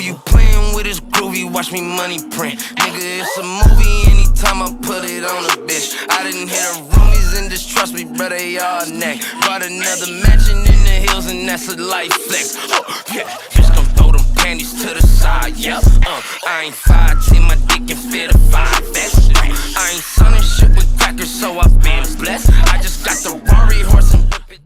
You playing with this groovy, watch me money print. Nigga, it's a movie anytime I put it on a bitch. I didn't hit the roomies and just trust me, brother, y'all neck. Bought another mansion in the hills and that's a life flex. Yeah, bitch gon' throw them panties to the side, yeah. I ain't 5'10", my dick can fit a 5X. I ain't sunning shit with crackers, so I've been blessed. I just got the Rari horse and whip it.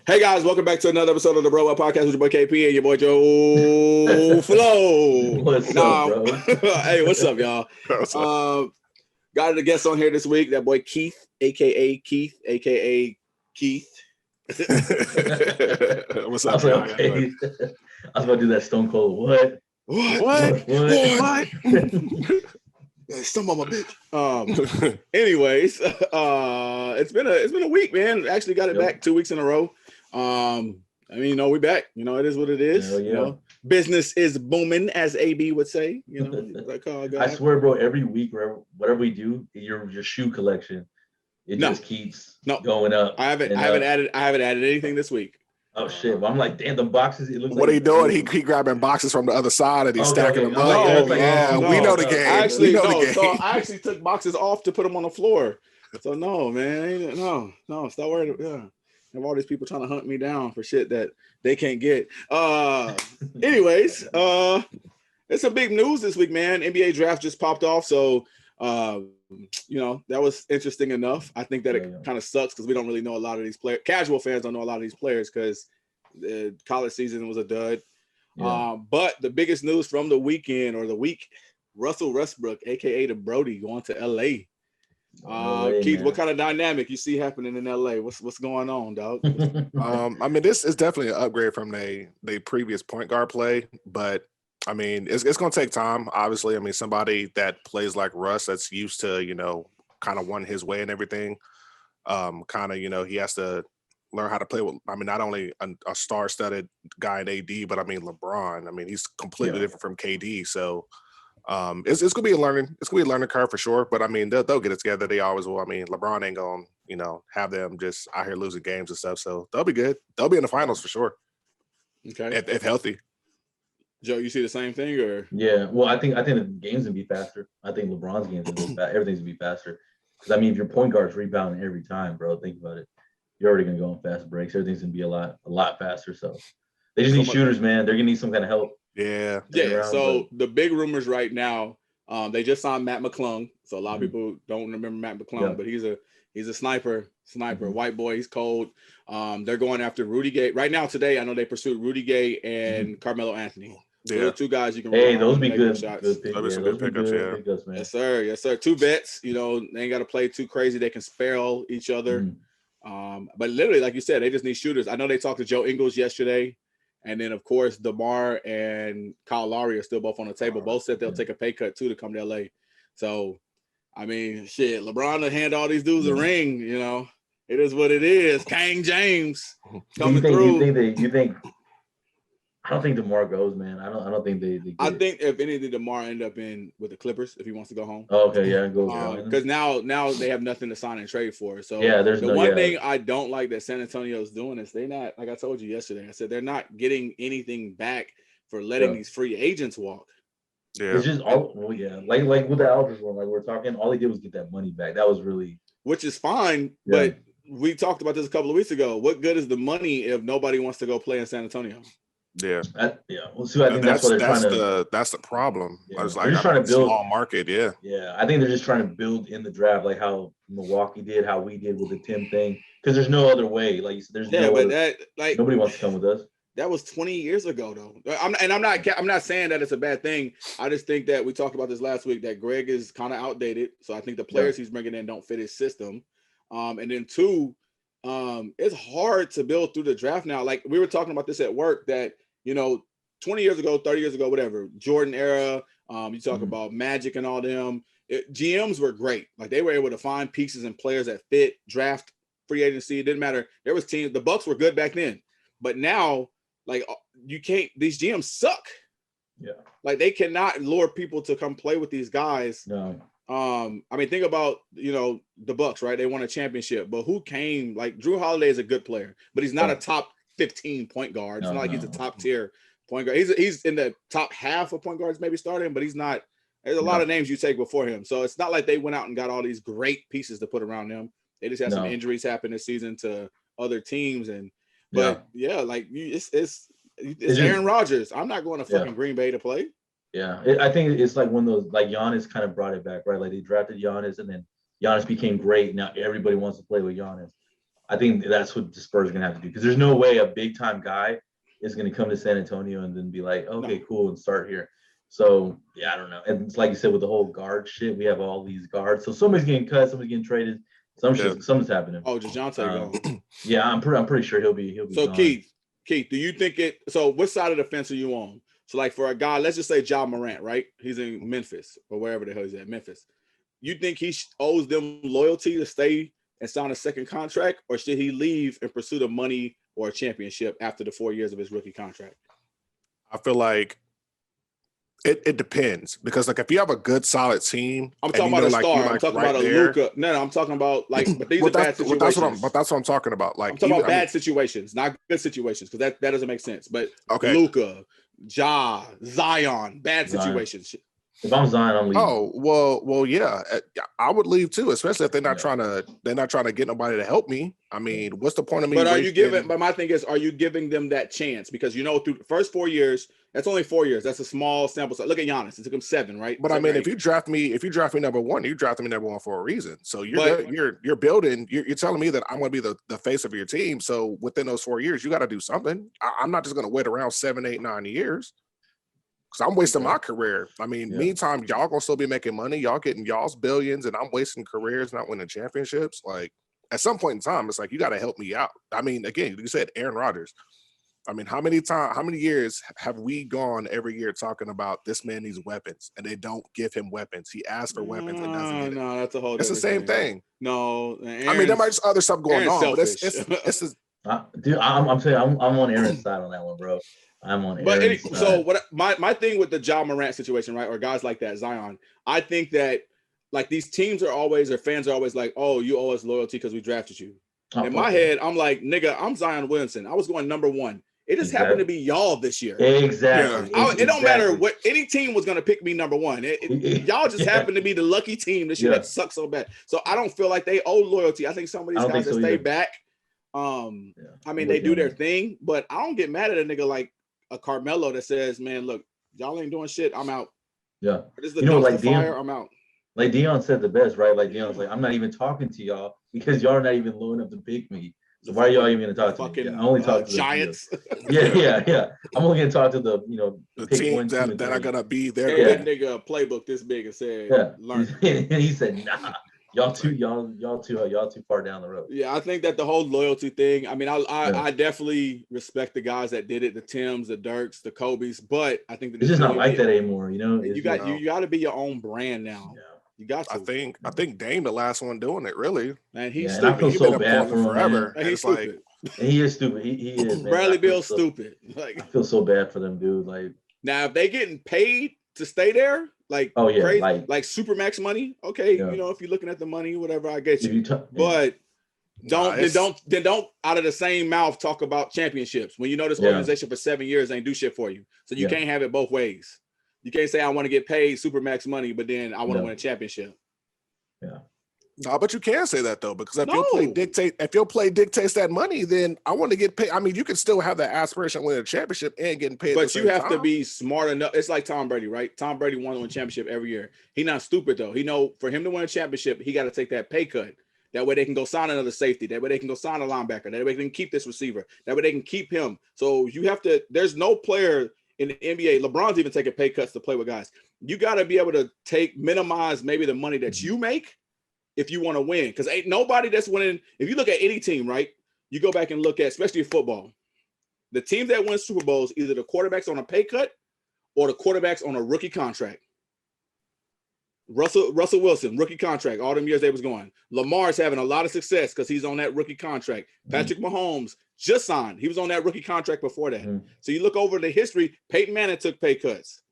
Hey guys, welcome back to another episode of the Bro Up Podcast with your boy KP and your boy Joe Flo. What's up, bro? Hey, what's up, y'all? Got a guest on here this week, that boy Keith, aka Keith. What's up, I y'all? was about to do that Stone Cold. What? Stump on my bitch. Anyways, it's been a week, man. Actually got it back 2 weeks in a row. We back. It is what it is. Yeah. Business is booming, as AB would say. I swear, bro. Every week, whatever we do, your shoe collection, just keeps going up. I haven't added anything this week. Oh shit! Well, I'm like, damn, the boxes. It looks. What like he doing? He grabbing boxes from the other side and he's stacking them up. We know the game. So I actually took boxes off to put them on the floor. So no, man, no, stop worrying. Yeah, I have all these people trying to hunt me down for shit that they can't get. Anyways, it's some big news this week, man. NBA draft just popped off, so that was interesting enough. I think that it kind of sucks because we don't really know a lot of these players. Casual fans don't know a lot of these players because the college season was a dud. Yeah. But the biggest news from the weekend or the week, Russell Westbrook, aka the Brody, going to LA. Keith, man, what kind of dynamic you see happening in LA? What's going on, dog? This is definitely an upgrade from the previous point guard play, but it's going to take time, obviously. Somebody that plays like Russ, that's used to, kind of won his way and everything. He has to learn how to play with, not only a star-studded guy in AD, but LeBron. He's completely different from KD. So it's going to be a learning curve for sure. But they'll get it together. They always will. LeBron ain't going to, have them just out here losing games and stuff. So they'll be good. They'll be in the finals for sure. Okay. If healthy. Joe, you see the same thing, or? Yeah, well, I think the games would be faster. I think LeBron's games would be everything's would be faster. Because if your point guard's rebounding every time, bro, think about it. You're already gonna go on fast breaks. Everything's gonna be a lot faster. So they just need shooters, man. They're gonna need some kind of help. Yeah. So the big rumors right now, they just signed Matt McClung. So a lot of people don't remember Matt McClung, but he's a sniper, white boy. He's cold. They're going after Rudy Gay right now. Today, I know they pursued Rudy Gay and Carmelo Anthony. So those two guys you can. Hey, those be good shots. Those be some good pickups, pickups, man. Yes, sir. Two vets. They ain't got to play too crazy. They can spell each other. But literally, like you said, they just need shooters. I know they talked to Joe Ingles yesterday, and then of course DeMar and Kyle Lowry are still both on the table. Both said they'll take a pay cut too to come to LA. So, LeBron will hand all these dudes a ring. It is what it is. Kang James coming through. You think? I don't think DeMar goes, man. I don't think they I think if anything, DeMar end up in with the Clippers if he wants to go home. Oh, okay, yeah, go. Because now they have nothing to sign and trade for. So there's the one thing I don't like that San Antonio is doing is they not, like I told you yesterday. I said they're not getting anything back for letting these free agents walk. Yeah, it's just like with the Aldridge one, like we're talking, all they did was get that money back. That was really, which is fine, but we talked about this a couple of weeks ago. What good is the money if nobody wants to go play in San Antonio? Yeah. Well, so I think that's what they're trying to. That's the problem. Yeah. I was like, they're just trying to build small market. Yeah. Yeah, I think they're just trying to build in the draft, like how Milwaukee did, how we did with the Tim thing. Because there's no other way. Like there's nobody wants to come with us. That was 20 years ago, though. I'm not saying that it's a bad thing. I just think that we talked about this last week that Greg is kind of outdated. So I think the players he's bringing in don't fit his system. And then two, it's hard to build through the draft now. Like we were talking about this at work that. 20 years ago, 30 years ago, whatever, Jordan era, you talk about Magic and all them, GMs were great. Like they were able to find pieces and players that fit, draft, free agency. It didn't matter. There was teams, the Bucks were good back then. But now, like you can't, these GMs suck. Yeah. Like they cannot lure people to come play with these guys. No. Think about, the Bucks, right? They won a championship. But who came, like Drew Holiday is a good player, but he's not a top 15 point guard. It's not like he's a top tier point guard. He's in the top half of point guards maybe starting, but he's not. There's a lot of names you take before him. So it's not like they went out and got all these great pieces to put around him. They just had some injuries happen this season to other teams. It's Aaron Rodgers. I'm not going to fucking Green Bay to play. Yeah. I think it's like one of those, like Giannis kind of brought it back, right? Like they drafted Giannis and then Giannis became great. Now everybody wants to play with Giannis. I think that's what the Spurs are going to have to do because there's no way a big time guy is going to come to San Antonio and then be like, okay, cool, and start here. So, yeah, I don't know. And it's like you said, with the whole guard shit, we have all these guards. So somebody's getting cut, somebody's getting traded. Something's happening. Oh, DeJounte gone. Yeah, I'm pretty sure he'll be So, gone. Keith, do you think so what side of the fence are you on? So, like, for a guy, let's just say Ja Morant, right? He's in Memphis or wherever the hell he's at, Memphis. You think he owes them loyalty to stay and sign a second contract, or should he leave in pursuit of money or a championship after the 4 years of his rookie contract? I feel like it depends because like if you have a good solid team, I'm talking about a star. I'm talking about a Luka. No, I'm talking about like, but these are bad situations. That's what I'm talking about. Like I'm talking about bad situations, not good situations, because that doesn't make sense. But Luka, Ja, Zion, bad situations. If I'm Zion, I'm leaving. Oh well, yeah, I would leave too, especially if they're not trying to get nobody to help me. I mean, what's the point of me? But my thing is, are you giving them that chance? Because through the first 4 years, that's only 4 years. That's a small sample size. Look at Giannis; it took him 7, right? But I mean, if you draft me number one, you drafted me number one for a reason. So you're building. You're telling me that I'm going to be the face of your team. So within those 4 years, you got to do something. I'm not just going to wait around 7, 8, 9 years. Because I'm wasting my career. I mean, meantime, y'all gonna still be making money. Y'all getting y'all's billions, and I'm wasting careers, not winning championships. Like at some point in time, it's like you got to help me out. I mean, again, you said Aaron Rodgers. I mean, how many years have we gone every year talking about this man needs weapons, and they don't give him weapons? He asks for weapons and doesn't get it. No, that's a whole. It's the same thing. No, I mean, there might just other stuff going on, selfish. but it's dude, I'm saying I'm on Aaron's side on that one, bro. I'm on Aaron's side. So what my thing with the Ja Morant situation, right, or guys like that, Zion, I think that like these teams are always, or fans are always like, oh, you owe us loyalty because we drafted you. In my head, I'm like, nigga, I'm Zion Williamson. I was going number one. It just happened to be y'all this year. Exactly. It don't matter what any team was going to pick me number one. Y'all just happened to be the lucky team this year that sucks so bad. So I don't feel like they owe loyalty. I think some of these guys that stay back. I mean, they do their thing, but I don't get mad at a nigga like a Carmelo that says, "Man, look, y'all ain't doing shit. I'm out." Yeah. This is the like fire. I'm out. Like Dion said the best, right? Like Dion's like, I'm not even talking to y'all because y'all are not even low enough to pick me. So why are y'all even going to talk to me? I only talk to the Giants. Yeah. I'm only going to talk to the teams that are going to be there. That nigga a playbook this big and said, "Learn." And he said, "Nah, y'all too far down the road." Yeah, I think that the whole loyalty thing. I mean, I definitely respect the guys that did it, the Tims, the Dirks, the Kobes, but I think that it's just not like that anymore. You got to be your own brand now. Yeah. You got to. I think Dame the last one doing it, really. Man, he's stupid. I feel so bad for him forever. Man. He's stupid. And he is stupid. He is. Man. Bradley Beal's stupid. Like, I feel so bad for them, dude. Like now, if they getting paid to stay there, like crazy, like supermax money, okay. If you're looking at the money, whatever, I get you. But don't out of the same mouth talk about championships when you know this organization for 7 years ain't do shit for you. So you can't have it both ways. You can't say I want to get paid supermax money, but then I want to win a championship. Yeah. No, but you can say that though, because if your play dictates that money, then I want to get paid. I mean, you can still have that aspiration of winning a championship and getting paid. But you have to be smart enough. It's like Tom Brady, right? Tom Brady won to win a championship every year. He's not stupid though. He know for him to win a championship, he got to take that pay cut. That way they can go sign another safety. That way they can go sign a linebacker. That way they can keep this receiver. That way they can keep him. So you have to. There's no player in the NBA, LeBron's even taking pay cuts to play with guys. You got to be able to minimize maybe the money that you make if you want to win. Because ain't nobody that's winning. If you look at any team, right, you go back and look at, especially football, the team that wins Super Bowls, either the quarterback's on a pay cut or the quarterback's on a rookie contract. Russell Wilson, rookie contract, all them years they was going. Lamar's having a lot of success because he's on that rookie contract. Patrick Mahomes just signed. He was on that rookie contract before that. So you look over the history, Peyton Manning took pay cuts.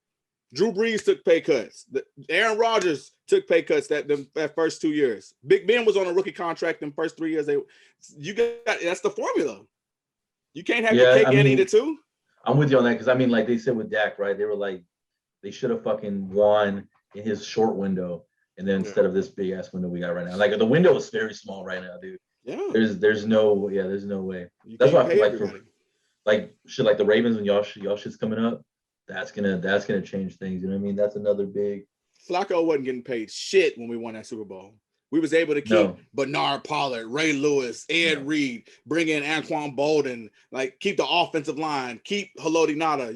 Drew Brees took pay cuts. Aaron Rodgers took pay cuts that first 2 years. Big Ben was on a rookie contract in the first 3 years. That's the formula. You can't have your cake and eat it too. I'm with you on that because I mean, like they said with Dak, right? They were like, they should have fucking won in his short window, and then instead of this big ass window we got right now. Like the window is very small right now, dude. Yeah. There's no way. You That's why I can't feel pay like everybody. like shit like the Ravens when y'all shit's coming up, that's gonna change things. You know what I mean? That's another big. Flacco wasn't getting paid shit when we won that Super Bowl. We was able to keep Bernard Pollard, Ray Lewis, Ed Reed, bring in Anquan Bolden, like keep the offensive line, keep Haloti Ngata.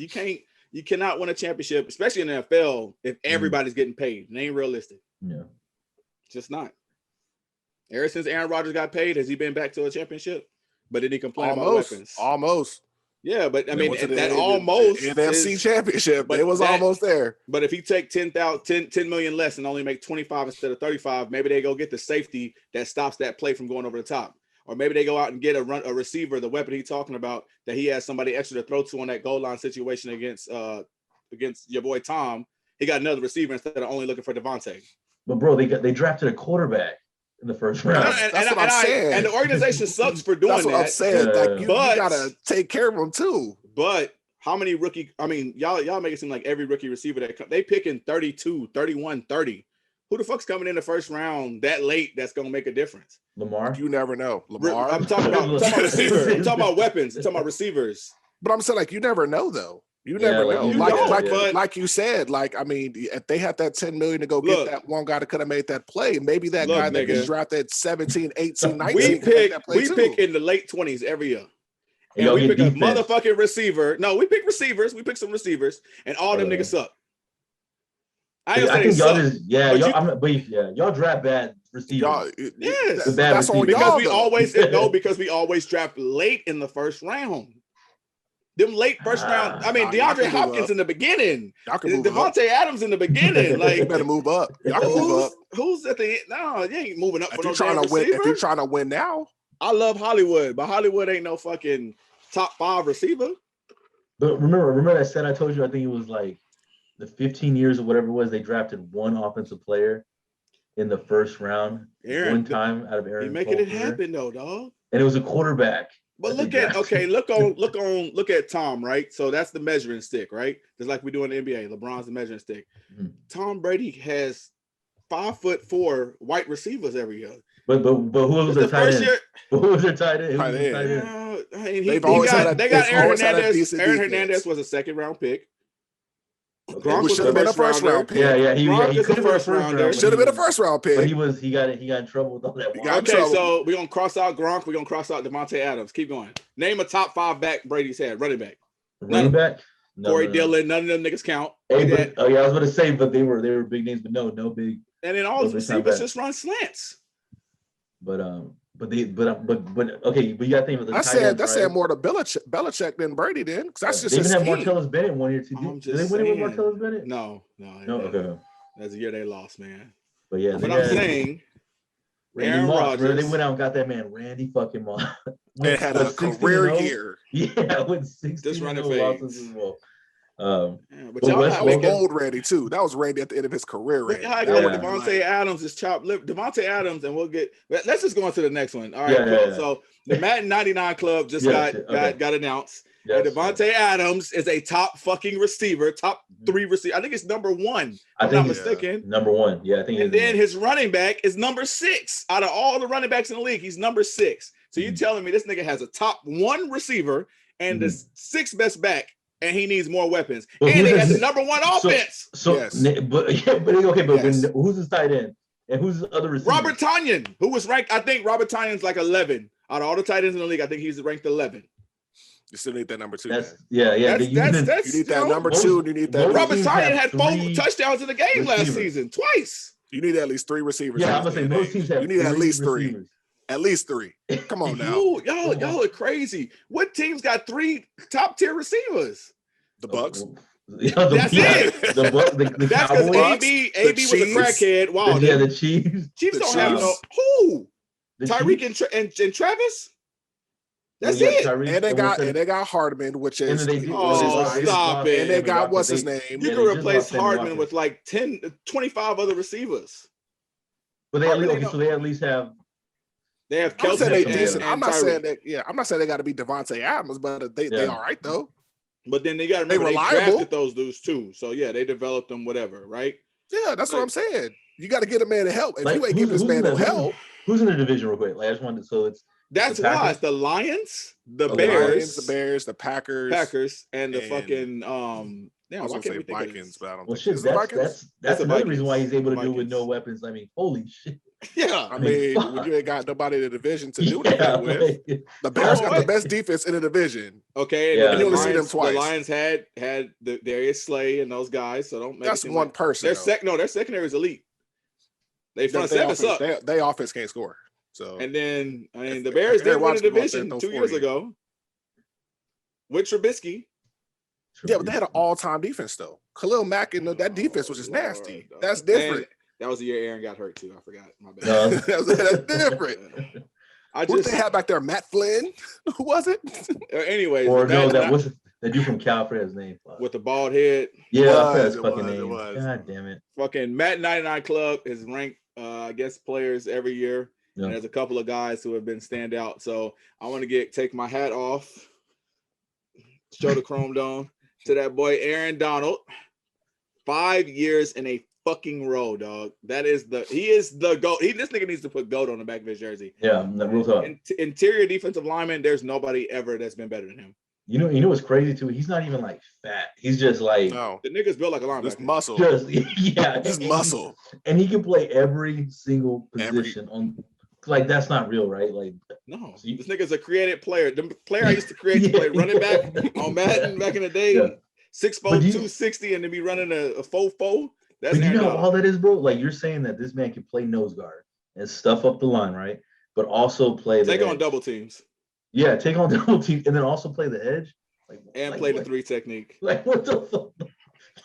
You cannot win a championship, especially in the NFL, if everybody's getting paid. It ain't realistic. Yeah. Just not. Ever since Aaron Rodgers got paid, has he been back to a championship? But did he complain about weapons? Almost. Yeah, but I mean that almost NFC championship. But it was almost there. But if he take 10 million less and only make 25 instead of 35, maybe they go get the safety that stops that play from going over the top. Or maybe they go out and get a receiver, the weapon he's talking about, that he has somebody extra to throw to on that goal line situation against your boy Tom. He got another receiver instead of only looking for Devontae. But bro, they drafted a quarterback in the first round. That's what I'm saying. And the organization sucks for doing that. That's what I'm saying. Like you gotta take care of them too. But how many rookie? I mean, y'all make it seem like every rookie receiver that they picking 32, 31, 30. Who the fuck's coming in the first round that late that's gonna make a difference? Lamar? You never know. Lamar. I'm talking about receivers. I'm talking about weapons. I'm talking about receivers. But I'm saying like you never know though. You never know. Like you said, like I mean, if they had that 10 million to go get that one guy that could have made that play, maybe that guy that gets drafted 17, 18, 19. We pick in the late 20s every year. And we pick a motherfucking receiver. No, we pick receivers. We pick some receivers, and all them niggas suck. I think y'all just y'all draft bad receivers. Yes, that's on because y'all. because we always draft late in the first round. Them late first round. I mean, DeAndre Hopkins in the beginning. Devontae Adams in the beginning. Like, you better move up. Y'all can move up. Who's at the end? No, you ain't moving up. If you're trying to win, if you're trying to win now, I love Hollywood, but Hollywood ain't no fucking top 5 receiver. But remember that set I told you. I think it was like the 15 years or whatever it was. They drafted one offensive player in the first round one time out of Aaron. You making it happen though, dog. And it was a quarterback. But look at Tom, right? So that's the measuring stick, right? Just like we do in the NBA. LeBron's the measuring stick. Mm-hmm. Tom Brady has 5'4" white receivers every year. But who was their tight end? Who was their tight end? They got Aaron Hernandez. Aaron Hernandez was a second round pick. Gronk should have been a first round pick. He could have been a first rounder. Should have been a first round pick. But he got in trouble with all that. Okay, so we're gonna cross out Gronk. We're gonna cross out Devontae Adams. Keep going. Name a top 5 back Brady's had. Running back. Running back. Corey Dillon. None of them niggas count. I was gonna say, but they were big names, but no big. And then all the receivers just run slants. But okay, but you got to think of the. That's saying more to Belichick than Brady then, because that's just. They even have Martellus Bennett 1 year too. Did they win it with Martellus Bennett? No. Okay. That's the year they lost, man. But yeah, but I'm saying, Aaron Rodgers. They went out and got that man Randy fucking Moss. They had a career year. Yeah, with 16 just running losses. But that was old Randy too. That was Randy at the end of his career. Randy. Devontae Adams is chopped lip. Devontae Adams, and we'll get. Let's just go on to the next one. All right, cool. So the Madden 99 Club just got announced. And Devontae Adams is a top fucking receiver, top 3 receiver. I think it's number 1. If I'm not mistaken. Number 1. Yeah, I think. And then his running back is number 6. Out of all the running backs in the league, he's number 6. So you're telling me this nigga has a top 1 receiver and the 6th best back, and he needs more weapons. And he has the number 1 offense. Who's his tight end? And who's the other receiver? Robert Tonyan, who was ranked, I think Robert Tonyan's like 11. Out of all the tight ends in the league, I think he's ranked 11. You still need that number 2. You need that number 2. You need that. Robert Tonyan had 4 touchdowns in the game last season, twice. You need at least 3 receivers. Yeah, I'm gonna say most teams have. You need at least 3. At least 3. Come on now. Y'all are crazy. What teams got 3 top tier receivers? The Bucks. That's it. That's because AB was a crackhead. Wow. Yeah, the Chiefs. Chiefs don't have no who? Tyreek and Travis. That's it. And they got Hardman, which is stop it. And they got what's his name? You can replace Hardman with like 25 other receivers. But they at least have. They have Kelce. I'm not saying that. Yeah, I'm not saying they got to be Devontae Adams, but they all right though. But then they got to remember they reliable. drafted those dudes too. So yeah, they developed them, whatever, right? Yeah, that's what I'm saying. You got to get a man to help. If you ain't giving this man no help, who's in the division real quick? Like I just wanted to, so that's why it's the Lions, the Bears, the Packers, and the fucking I was gonna say Vikings, but I don't think shit, that's another reason why he's able to do it with no weapons. I mean, holy shit. Yeah, I mean, when you ain't got nobody in the division to do anything with, the Bears got the best defense in the division. Okay, and you only see them twice. The Lions had the Darius Slay and those guys, so don't make that's one person. Their secondary is elite. They front seven suck. They offense can't score. So and then the Bears did win the division 2 years ago with Trubisky. Yeah, but they had an all-time defense though. Khalil Mack and that defense was just nasty. That's different. And that was the year Aaron got hurt too. I forgot. My bad. No. That's different. What they had back there? Matt Flynn? Who was it? Anyways, or no, what's the dude from Cal? His name with the bald head. Yeah, that's fucking name. God damn it. Fucking Matt 99 Club is ranked, I guess, players every year. Yeah. And there's a couple of guys who have been standout. So I want to take my hat off, show the chrome dome to that boy Aaron Donald. 5 years in a fucking row, dog. He is the GOAT. This nigga needs to put GOAT on the back of his jersey. Yeah, real talk. Interior defensive lineman, there's nobody ever that's been better than him. You know what's crazy too? He's not even like fat. He's just like the nigga's built like a linebacker. Just muscle. Just muscle. And he can play every single position on. Like that's not real, right? Like no, this nigga's a created player. The player I used to create to play running back on Madden back in the day, 6'4", 260, and to be running a 4-4. That's you know all that is, bro. Like you're saying that this man can play nose guard and stuff up the line, right? But also play take on double teams. Yeah, take on double teams, and then also play the edge, play the 3 technique. Like what the fuck?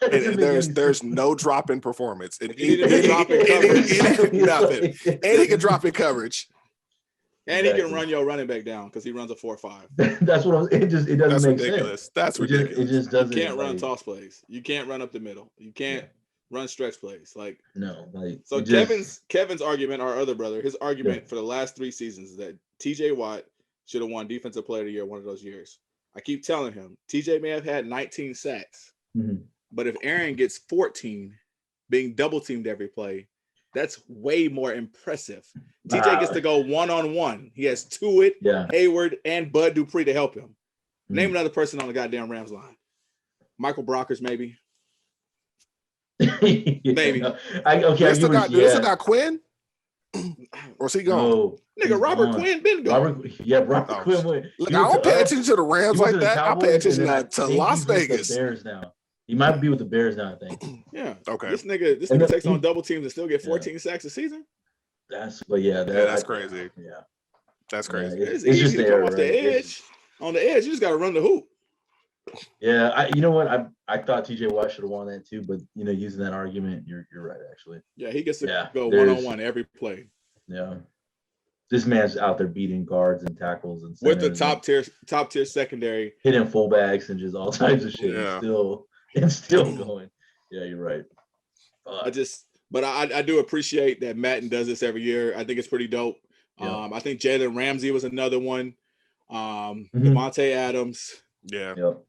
There's no drop in performance. He can drop in coverage. Nothing. And he can drop in coverage. And he can run your running back down because he runs a 4-5. That's what it doesn't That's make ridiculous. sense. That's ridiculous. It just doesn't. You can't run toss plays. You can't run up the middle. You can't run stretch plays. So Kevin's argument, our other brother, his argument for the last 3 seasons is that TJ Watt should have won Defensive Player of the Year one of those years. I keep telling him TJ may have had 19 sacks. Mm-hmm. But if Aaron gets 14, being double teamed every play, that's way more impressive. TJ gets to go one-on-one. He has Tuitt, Hayward, and Bud Dupree to help him. Name another person on the goddamn Rams line. Michael Brockers, maybe. Maybe. They still got Quinn? Or is he gone? No, nigga, Robert Quinn been gone. Robert Quinn went. Look, I don't pay attention to the Rams like that. I pay attention to Las Vegas. The Bears now. He might be with the Bears now, I think. Yeah. Okay. This nigga takes on double teams and still get 14 sacks a season. That's crazy. Yeah. That's crazy. It's easy just to come off the edge. On the edge, you just got to run the hoop. Yeah, you know what? I thought TJ Watt should have won that too, but using that argument, you're right actually. Yeah, he gets to go one-on-one every play. Yeah. This man's out there beating guards and tackles and with the top tier secondary, hitting fullbacks and just all types of shit. Yeah. And still going. Yeah, you're right. I do appreciate that Madden does this every year. I think it's pretty dope. Yeah. I think Jalen Ramsey was another one. Devontae Adams. Yeah. Yep.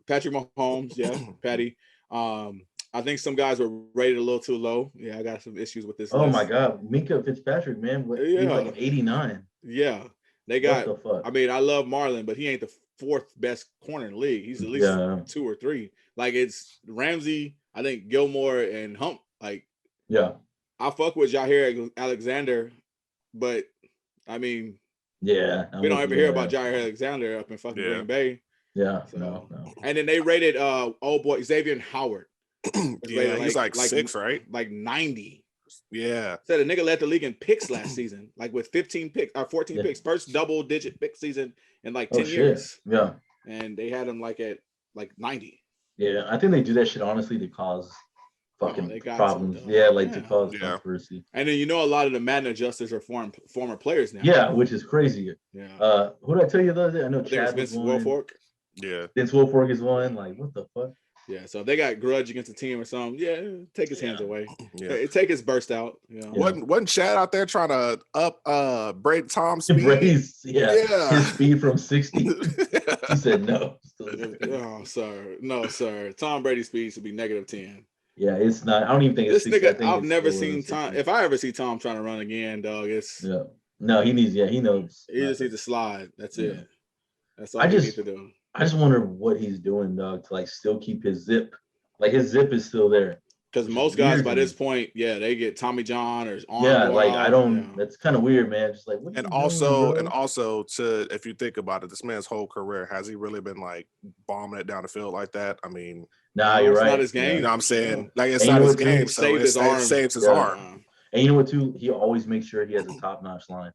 Patrick Mahomes. Yeah, Patty. I think some guys were rated a little too low. Yeah, I got some issues with this. My God, Minka Fitzpatrick, man, he's like an 89. Yeah, they got. What the fuck? I mean, I love Marlon, but he ain't the 4th best corner in the league. He's at least 2 or 3. Like it's Ramsey, I think Gilmore and Hump. Like, I fuck with Jair Alexander, but I mean, we don't ever hear about Jair Alexander up in fucking Green Bay. Yeah, so, no. And then they rated Xavier Howard. He's like 6, right? Like 90. Yeah. Said a nigga led the league in picks last season, like with 15 picks or 14 picks, first double-digit pick season in like 10 years. Yeah. And they had him like at like 90. Yeah, I think they do that shit honestly to cause fucking problems. To cause controversy. And then a lot of the Madden adjusters are former players now. Yeah, which is crazy. Yeah. Who did I tell you the other day? I know Chad Vince Wilfork. Yeah. Vince Wilfork is one. Like, what the fuck? Yeah, so if they got grudge against the team or something, take his hands away. Yeah. Take his burst out. Wasn't Chad out there trying to up Braid Tom's speed? His speed from 60. He said no. Oh, sir. No, sir. Tom Brady's speed should be -10. Yeah, it's not. I don't even think This it's 60. I nigga, think I've it's never lower than seen Tom. 60. If I ever see Tom trying to run again, dog, Yeah. No, he needs. Yeah, he knows. he just needs to slide. That's Yeah. it. That's all I he just- needs to do. I just wonder what he's doing, dog, to like still keep his zip. Like his zip is still there. Because Which is most guys weird by to this me. point, yeah, they get Tommy John or arm. Yeah, go like out, I don't. yeah. That's kind of weird, man. Just like what are And you also, doing, bro? to if you think about it, this man's whole career, has he really been like bombing it down the field like that? I mean, Nah, No, you're it's right. not his game. you know what I'm saying? Like it's And you not know his what, too? game, He so saved it his arm. saves his Yeah. arm. And you know what too? He always makes sure he has a top-notch line.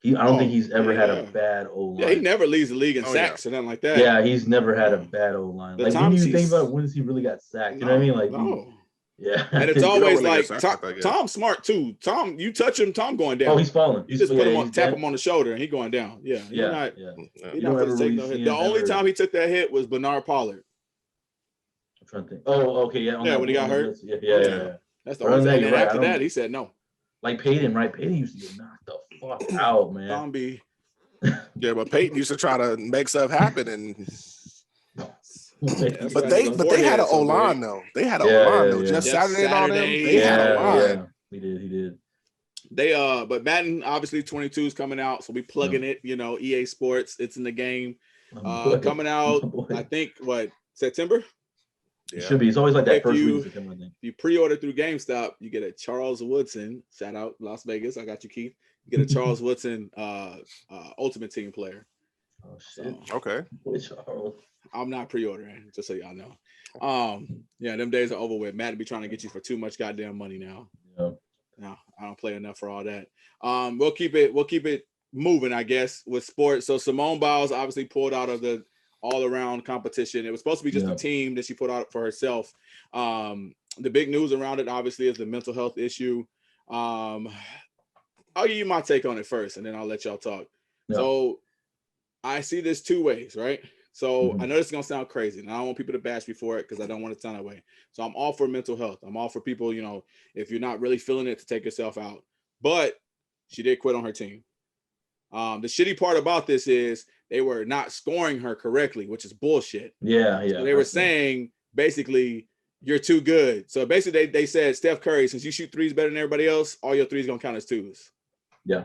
I don't think he's ever had a bad O Yeah, he line. never leads the league in Oh, yeah. sacks or nothing like that. Yeah, he's never had a bad O line. The Like when times you think he's- about when he really got sacked, you know what I mean? Like no. yeah. And it's You don't always really like get sacked like that, yeah. Tom's smart too. Tom, you touch him, Tom going down. Oh, he's falling. You just put him on, he's tap bent. him on the shoulder, and he going down. Yeah, he's Yeah, not. yeah. Yeah. He's You not don't going to ever take really no see hit. The him only ever- time he took that hit was Bernard Pollard. I'm trying to think. Oh, okay, yeah. on Yeah, that when he got one, hurt. Yeah. That's the Other only than that, thing. you're And right, after I that, don't- he said no. Like Peyton, right? Peyton used to get knocked the fuck out, man. Tom B. Yeah, but Peyton used to try to make stuff happen, and That's but right. they The but they had an forehead so O line big. though. They had an Yeah, O line yeah, though. yeah. Just Jeff Saturday and all them. Saturday, They had a line. yeah. He did. They but Madden obviously 22 is coming out, so we plugging it. You know, EA Sports, it's in the game. Coming out, I think September. It should be. It's always like that If first you- week of September, I think. If you pre-order through GameStop, you get a Charles Woodson. Shout out Las Vegas. I got you, Keith. You get a Charles Woodson Ultimate Team player. Oh shit. So Okay. Boy, Charles. I'm not pre-ordering, just so y'all know. Yeah, them days are over with. Matt be trying to get you for too much goddamn money now. Yeah. No, I don't play enough for all that. We'll keep it moving, I guess, with sports. So Simone Biles obviously pulled out of the all-around competition. It was supposed to be just a team that she put out for herself. The big news around it, obviously, is the mental health issue. I'll give you my take on it first, and then I'll let y'all talk. Yeah. So I see this two ways, right? So I know this is gonna sound crazy, and I don't want people to bash me for it because I don't want it to sound that way. So I'm all for mental health. I'm all for people, you know, if you're not really feeling it, to take yourself out. But she did quit on her team. The shitty part about this is they were not scoring her correctly, which is bullshit. Yeah. So they were saying basically you're too good. So basically they said, Steph Curry, since you shoot threes better than everybody else, all your threes gonna count as twos. Yeah.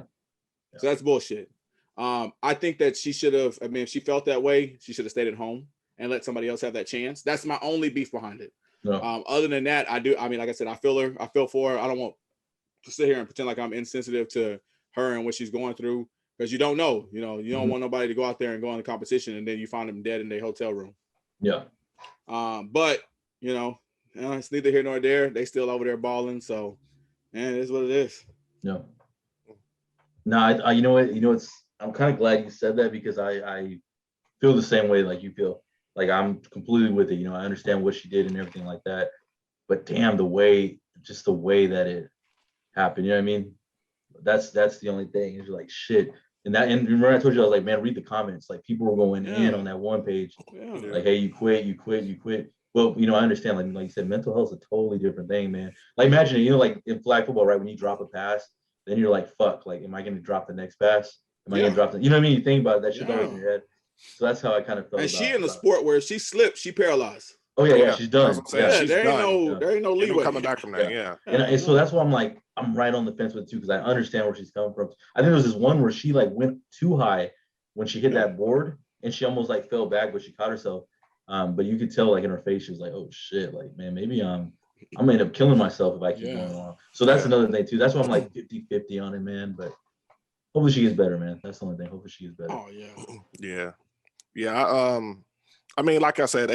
So that's bullshit. I think that she should have, I mean, if she felt that way, she should have stayed at home and let somebody else have that chance. That's my only beef behind it. No. Other than that, like I said, I feel her. I feel for her. I don't want to sit here and pretend like I'm insensitive to her and what she's going through, because you don't know. You know, you don't want nobody to go out there and go in the competition and then you find them dead in their hotel room. Yeah. But you know, it's neither here nor there. They still over there balling. So, man, it is what it is. No. No, I you know what? I'm kind of glad you said that, because I feel the same way like you feel. Like I'm completely with it. You know, I understand what she did and everything like that. But damn, the way that it happened, you know what I mean? That's the only thing. Is like shit. And remember I told you, I was like, man, read the comments. Like people were going in on that one page. Yeah. Like, hey, you quit. Well, you know, I understand. Like you said, mental health is a totally different thing, man. Like imagine, you know, like in flag football, right? When you drop a pass, then you're like, fuck, like, am I going to drop the next pass? Am I going to drop the, you know what I mean? You think about it, that shit's always in your head. So that's how I kind of felt. And she in the sport where she slipped, she paralyzed. Oh yeah, she's done. That's what I'm saying. Yeah, She's there done. ain't no Ain't leeway no coming back from that. Yeah. And so that's why I'm like, I'm right on the fence with it too, because I understand where she's coming from. I think there was this one where she like went too high when she hit that board, and she almost like fell back, but she caught herself. But you could tell like in her face, she was like, oh shit, like, man, maybe I'm gonna end up killing myself if I keep going on. So that's another thing too. That's why I'm like 50-50 on it, man. But hopefully she gets better, man. That's the only thing. Hopefully she gets better. Oh yeah. Yeah. I mean, like I said,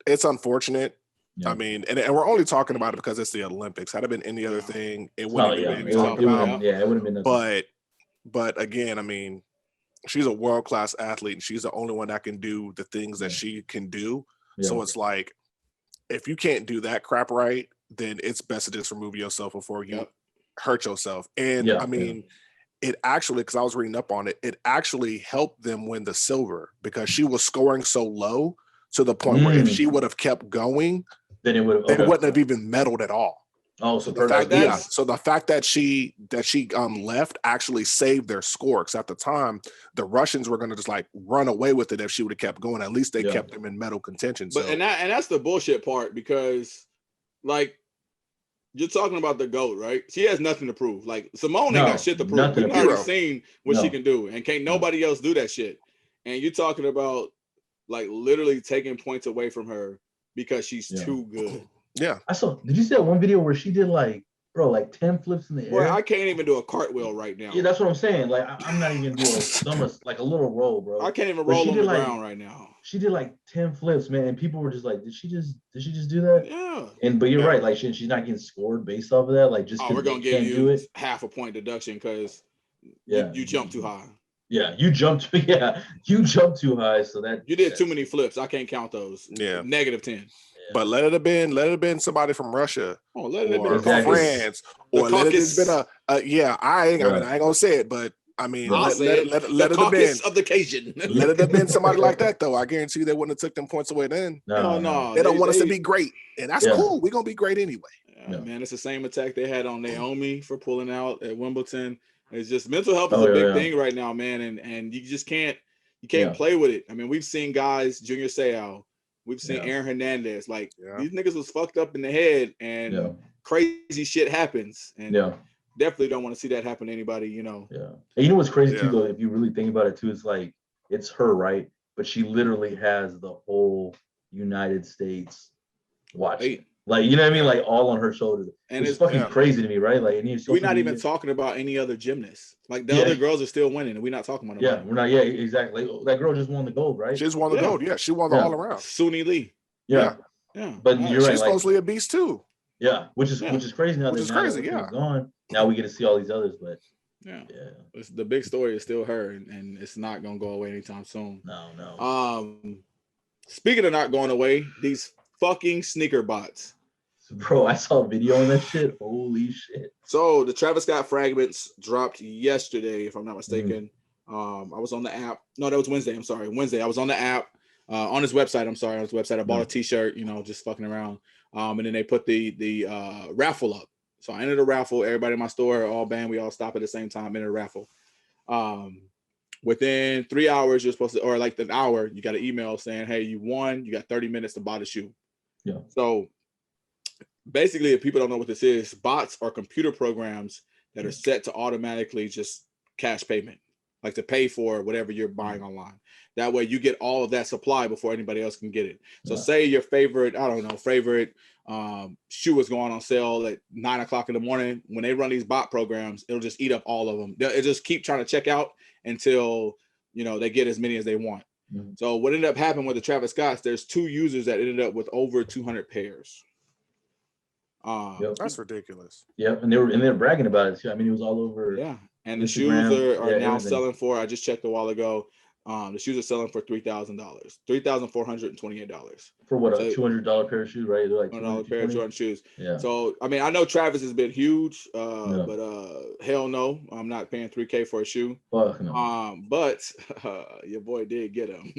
it's unfortunate. Yeah. I mean, and we're only talking about it because it's the Olympics. Had it been any other thing, it wouldn't yeah. have been talked about. It would have been nothing. But again, I mean, she's a world-class athlete, and she's the only one that can do the things that she can do. Yeah. So it's like, if you can't do that crap right, then it's best to just remove yourself before you hurt yourself. And I mean, it actually, because I was reading up on it, it actually helped them win the silver, because she was scoring so low to the point where if she would have kept going, then it would they wouldn't have even medaled at all. Oh, So so the per fact that that- game. So the fact that she left actually saved their score, because at the time the Russians were going to just like run away with it if she would have kept going. At least they Yeah. kept them in medal contention. But So and that's the bullshit part, because like you're talking about the GOAT, right? She has nothing to prove. Like Simone ain't No, got shit to prove. nothing We've to already prove. seen what she No. can do, and can't nobody else do that shit. And you're talking about like literally taking points away from her because she's Yeah. too good. yeah, Did you see that one video where she did like 10 flips in the Boy, air? I can't even do a cartwheel right now. Yeah, that's what I'm saying. Like I'm not even doing a somersault, like a little roll, bro. I can't even But roll she on did, the like, ground right now. She did like 10 flips, man, and people were just like, did she just do that? Yeah. But you're Yeah. right, like she's not getting scored based off of that, like just Oh, because we're they gonna give can't do you it. half a point deduction because Yeah, you jumped too high. Yeah, you jumped. Yeah, you jumped too high, so that You did too many flips. I can't count those. Yeah. -10. Yeah. but let it have been somebody from Russia Oh, let it have been or a Exactly. caucus. France, The or let it have been caucus. I ain't gonna say it, but I mean, I'll let say it have the been. caucus of the Cajun. Let it have been somebody like that, though. I guarantee you they wouldn't have took them points away then. No. They don't want us to be great, and that's Yeah. cool. We're gonna be great anyway. Yeah. Man, it's the same attack they had on Naomi for pulling out at Wimbledon. It's just mental health is Oh, a big yeah. thing right now, man, and you just can't Yeah. play with it. I mean, we've seen guys, Junior Seau, we've seen Yeah. Aaron Hernandez, like Yeah. these niggas was fucked up in the head, and Yeah. crazy shit happens, and Yeah. definitely don't want to see that happen to anybody, you know. Yeah. And you know what's crazy too, Yeah. though, if you really think about it too, it's like it's her, right? But she literally has the whole United States watching. Hey, Like, you know what I mean? Like all on her shoulders. and Which is it's fucking yeah. crazy to me, right? Like, and we're not even talking about any other gymnasts. Like the other girls are still winning, and we're not talking about them. Yeah, we're not. Yeah, exactly. Like, that girl just won the gold, right? She just won the Yeah. gold. Yeah, she won the Yeah. all around. Suni Lee. Yeah. Yeah. But All you're right. She's Like, supposedly a beast too. yeah, which is crazy now. Which that is now crazy, that yeah. gone. Now we get to see all these others, but Yeah. yeah, It's, the big story is still her, and it's not gonna go away anytime soon. no. Speaking of not going away, these fucking sneaker bots. Bro, I saw a video on that shit. Holy shit. So the Travis Scott fragments dropped yesterday, if I'm not mistaken. I was on the app. No, that was Wednesday. I'm sorry. Wednesday. I was on the app, on his website. I'm sorry, on his website. I bought a t-shirt, you know, just fucking around. And then they put the raffle up. So I entered a raffle. Everybody in my store, all band, we all stop at the same time, enter a raffle. Within 3 hours, you're supposed to, or like an hour, you got an email saying, hey, you won. You got 30 minutes to buy the shoe. Yeah. So basically, if people don't know what this is, bots are computer programs that are set to automatically just cash payment, like to pay for whatever you're buying online. That way you get all of that supply before anybody else can get it. So say your favorite shoe is going on sale at 9 o'clock in the morning. When they run these bot programs, it'll just eat up all of them. It'll just keep trying to check out until, you know, they get as many as they want. So what ended up happening with the Travis Scotts, there's 2 users that ended up with over 200 pairs. That's ridiculous. Yep, and they were bragging about it too. I mean, it was all over. Yeah, and Instagram, the shoes are now everything. selling for. I just checked a while ago. The shoes are selling for $3,000, $3,428 for what, a $200 pair of shoes, right? They're like $200 pair of Jordan shoes. Yeah. So I mean, I know Travis has been huge, but hell no, I'm not paying $3,000 for a shoe. Fuck no. But your boy did get him.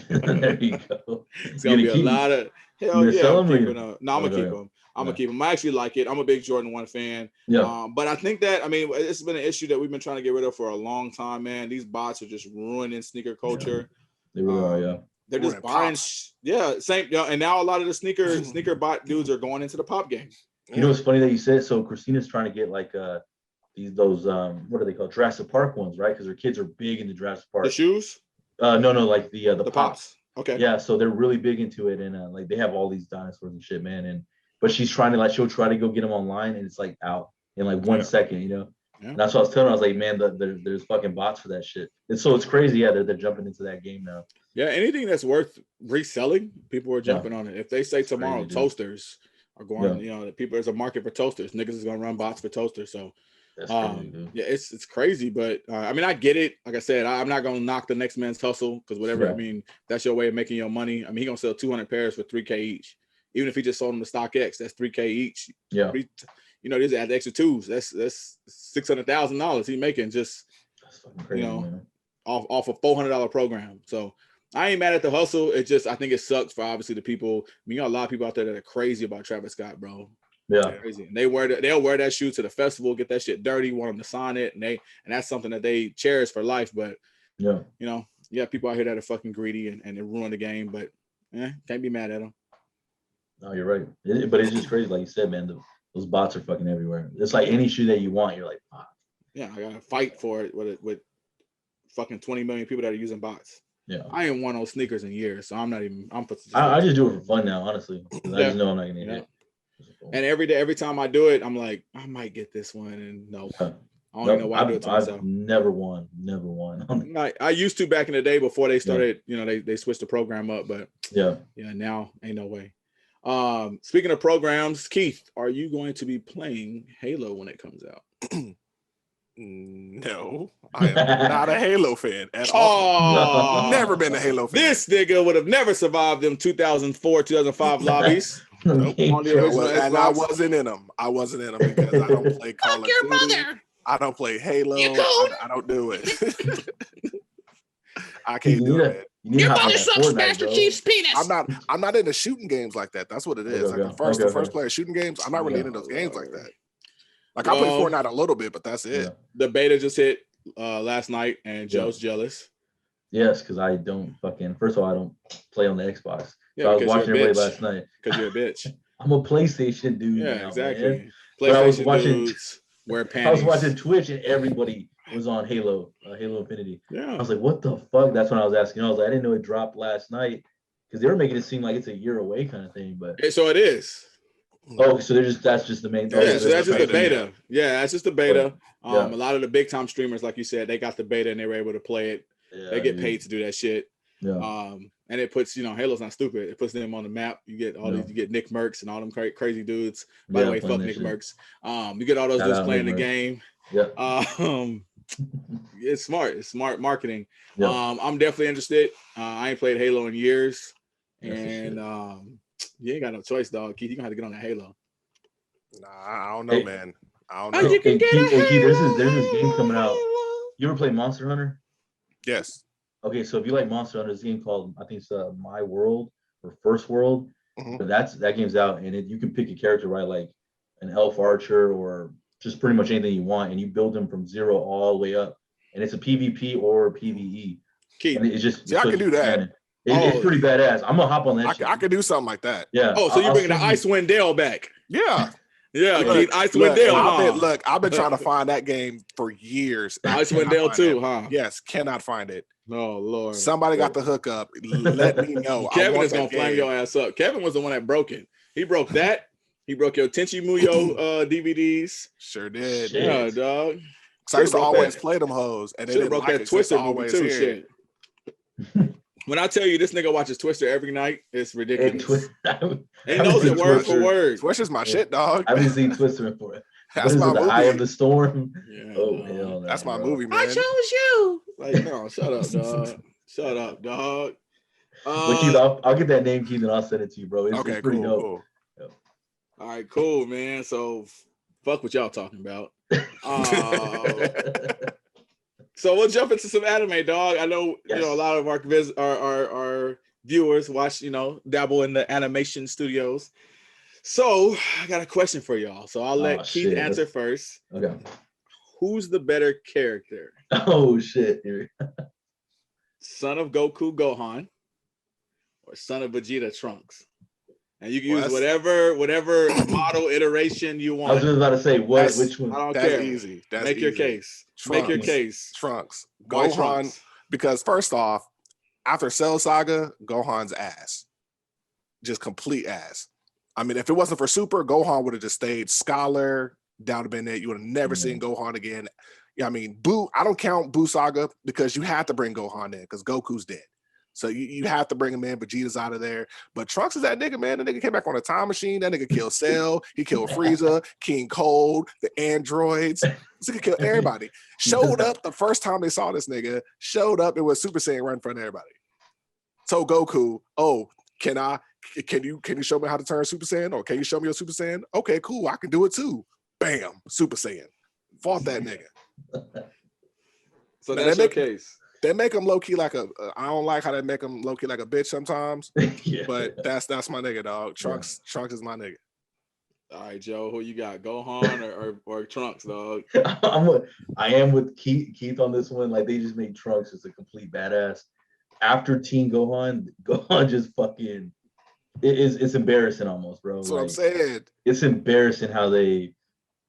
There you go. It's gonna be a lot of hell yeah. I'm keeping them. No, I'm gonna keep them. I'm gonna keep them. I actually like it. I'm a big Jordan 1 fan. Yeah. But I think that, I mean, it's been an issue that we've been trying to get rid of for a long time, man. These bots are just ruining sneaker culture. They really are, yeah. They're just buying, same. And now a lot of the sneaker bot dudes are going into the pop game. You know what's funny that you said? So Christina's trying to get like those what are they called? Jurassic Park ones, right? Because her kids are big into Jurassic Park. The shoes? No, like the pops. Okay. Yeah, so they're really big into it, and like they have all these dinosaurs and shit, man. But she's trying to, like, she'll try to go get them online, and it's like out in like 1 second, you know. Yeah. And that's what I was telling her. I was like, man, there's fucking bots for that shit. And so it's crazy, yeah. They're jumping into that game now. Yeah, anything that's worth reselling, people are jumping on it. If they say tomorrow toasters are going, you know, there's a market for toasters. Niggas is gonna run bots for toasters. So that's crazy, dude. Yeah, it's crazy, but I mean, I get it. Like I said, I'm not gonna knock the next man's hustle because whatever. I mean, that's your way of making your money. I mean, he gonna sell 200 pairs for $3,000 each. Even if he just sold them to StockX, that's $3,000 each. Yeah. You know, these add the extra twos. That's $600,000 he's making just, crazy, you know, man. off a $400 program. So I ain't mad at the hustle. It just, I think it sucks for obviously the people. I mean, you got a lot of people out there that are crazy about Travis Scott, bro. Yeah. Crazy. And they'll wear that shoe to the festival, get that shit dirty, want them to sign it, and that's something that they cherish for life. But Yeah. you know, yeah, people out here that are fucking greedy and they ruin the game, but can't be mad at them. No, you're right. But it's just crazy, like you said, man. Those bots are fucking everywhere. It's like any shoe that you want, you're like, fuck. Yeah, I gotta fight for it with fucking 20 million people that are using bots. Yeah. I ain't worn those sneakers in years, so I'm not even. I just do it for fun now, honestly. I just know I'm not gonna get it. And every time I do it, I'm like, I might get this one, and no, I don't even know why I do it to myself. I've never won. I used to back in the day before they started. You know, they switched the program up, but yeah, now ain't no way. Speaking of programs, Keith, are you going to be playing Halo when it comes out? No, I am not a Halo fan at all. Never been a Halo fan. This nigga would have never survived them 2004, 2005 lobbies. Nope. And I wasn't in them. I wasn't in them because I don't play Call of Duty. Mother. I don't play Halo. I don't do it. I can't do it. Your mother sucks Master Chief's penis. I'm not into shooting games like that. That's what it is. Like the first player shooting games. I'm not really into those games like that. Like I play Fortnite a little bit, but that's it. Yeah. The beta just hit last night, and Joe's jealous. Yes, because I don't fucking. First of all, I don't play on the Xbox. Yeah, so I was watching it last night. Because you're a bitch. I'm a PlayStation dude. Yeah, now, exactly. Man. PlayStation I was watching. Dudes wear panties. I was watching Twitch, and everybody was on Halo Infinity. Yeah. I was like, what the fuck? That's when I was asking. I was like, I didn't know it dropped last night because they were making it seem like it's a year away kind of thing. But so it is. Oh, so that's just the main. Yeah, so that's just the beta. Yeah, that's just the beta. Yeah. A lot of the big time streamers, like you said, they got the beta and they were able to play it. Yeah, they get paid to do that shit. Yeah. And it puts, Halo's not stupid. It puts them on the map. You get all these, you get Nick Merckx and all them crazy dudes. By the way, fuck Nick Merckx. You get all those dudes playing the game. Yeah. It's smart. It's smart marketing. Yeah. I'm definitely interested. I ain't played Halo in years, and you ain't got no choice, dog. Keith, you gonna have to get on that Halo. Nah, I don't know, man. I don't know. You can get a Halo. There's this game coming out. You ever play Monster Hunter? Yes. Okay, so if you like Monster Hunter, there's a game called, I think it's My World or First World. Mm-hmm. But that game's out, and you can pick a character, right? Like an elf archer or just pretty much anything you want, and you build them from zero all the way up. And it's a PvP or PvE. Keith, and it's just I can do that. It's pretty badass. I'm gonna hop on that. I could do something like that. Yeah. Oh, so you're bringing the Icewind Dale back? Yeah. Yeah, Keith, Icewind Dale. I've been trying to find that game for years. Icewind Dale too, huh? Yes, cannot find it. Oh Lord. Somebody got the hookup. Let me know. Kevin is gonna flame your ass up. Kevin was the one that broke it. He broke that. He broke your Tenchi Muyo DVDs. Sure did. Shit. Yeah, dog. So I used to always play them hoes, and they didn't broke like that it, Twister so movie too. Shit. When I tell you this nigga watches Twister every night, it's ridiculous. He knows it word for word. Twister's my shit, dog. I haven't seen Twister before. That's my movie. The Eye of the Storm. Yeah, oh hell no. That's my movie, man. I chose you. Like, no, shut up, dog. Shut up, dog. Keith, I'll get that name, Keith, and I'll send it to you, bro. It's pretty dope. Cool. All right, cool, man. So, fuck what y'all talking about. So we'll jump into some anime, dog. I know a lot of our viewers watch, dabble in the animation studios. So I got a question for y'all. So I'll let Keith answer first. Okay. Who's the better character? Oh shit. Son of Goku Gohan or son of Vegeta Trunks? And you can use whatever model iteration you want. I was just about to say which one. I don't That's care. easy. That's Make your easy. case. Trunks. Make your case. Trunks. Why Gohan. Trunks? Because first off, after Cell Saga, Gohan's ass. Just complete ass. I mean, if it wasn't for Super, Gohan would have just stayed scholar. That would have been it. You would have never seen Gohan again. Yeah, I mean, I don't count Buu Saga because you had to bring Gohan in because Goku's dead. So you have to bring him in. Vegeta's out of there. But Trunks is that nigga, man. The nigga came back on a time machine. That nigga killed Cell. He killed Frieza, King Cold, the androids. This nigga killed everybody. Showed up the first time they saw this nigga. Showed up. It was Super Saiyan right in front of everybody. So Goku, can you show me how to turn Super Saiyan? Or can you show me your Super Saiyan? Okay, cool. I can do it too. Bam, Super Saiyan. Fought that nigga. So that's your case. They make him low key like I don't like how they make him low key like a bitch sometimes. Yeah. But that's my nigga, dog. Trunks is my nigga. All right, Joe, who you got? Gohan or Trunks, dog? I am with Keith on this one. Like they just made Trunks just a complete badass. After Teen Gohan, Gohan just fucking it's embarrassing almost, bro. That's like, what I'm saying. It's embarrassing how they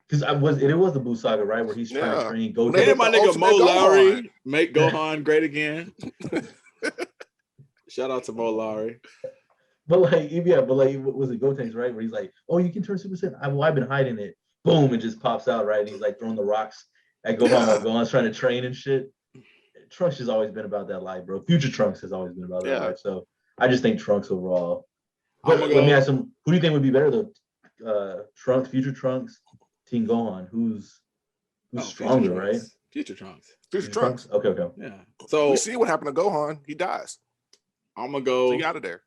because it was the Buu Saga, right? Where he's trying to train Goku. Didn't my nigga Mo Gohan. Lowry make Gohan great again? Shout out to Mo Lowry. But was it Gotenks, right? Where he's like, "Oh, you can turn Super Saiyan." I've been hiding it. Boom, it just pops out, right? And he's like throwing the rocks at Gohan while Gohan's trying to train and shit. Trunks has always been about that life, bro. Future Trunks has always been about that life. So I just think Trunks overall. But let me ask him, who do you think would be better though? Trunks, Future Trunks, Teen Gohan. Who's stronger, right? Future Trunks. Future Trunks. Okay. Yeah. So we see what happened to Gohan. He dies. I'm gonna go. So he out of there.